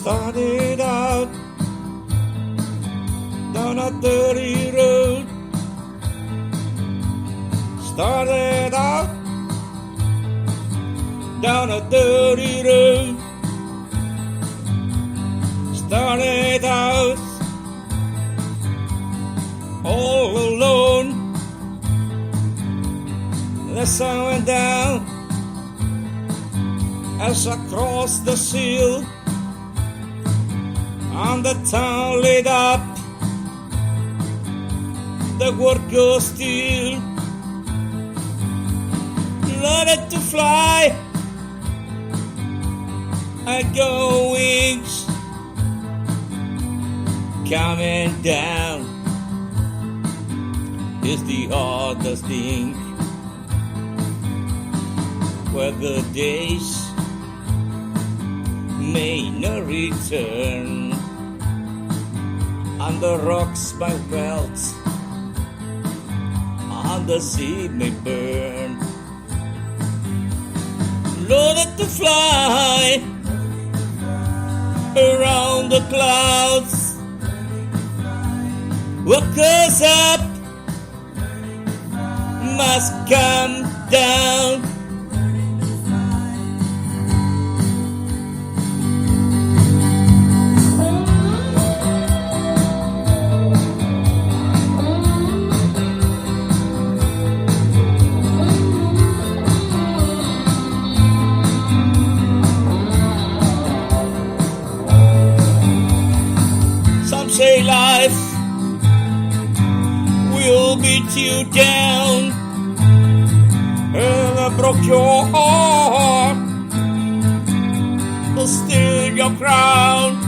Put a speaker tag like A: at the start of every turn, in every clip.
A: Started out down a dirty road. Started out down a dirty road. Started out all alone. The sun went down as I crossed the sea, and the town lit up. The world goes still. Let it to fly. I go wings coming down is the hardest thing. Where the days may not return, and the rocks might melt, and the sea may burn. Loaded to fly around the clouds. What goes up must come down. Say life will beat you down, and I broke your heart, but still your crown.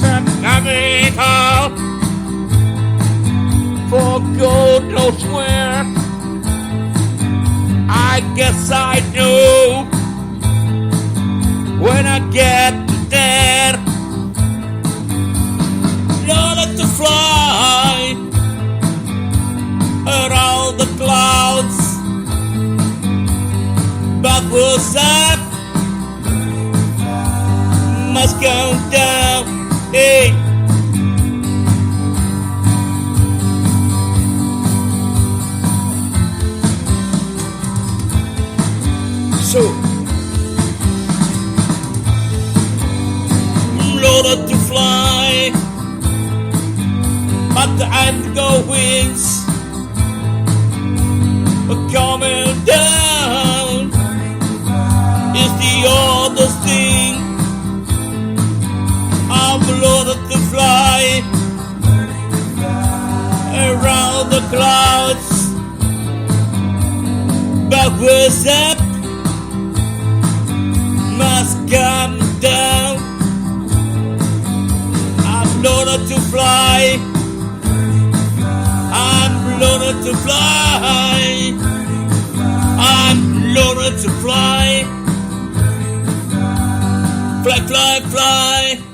A: Some coming out for God knows where. I guess I know when I get there. Loaded to fly around the clouds, but what's up must come down. Hey. So loaded to fly, but the outgoings are coming down is the oldest thing. I'm loaded to fly around the clouds, but what's up must come down. I'm loaded to fly. I'm loaded to fly. I'm loaded to fly. Fly, fly, fly.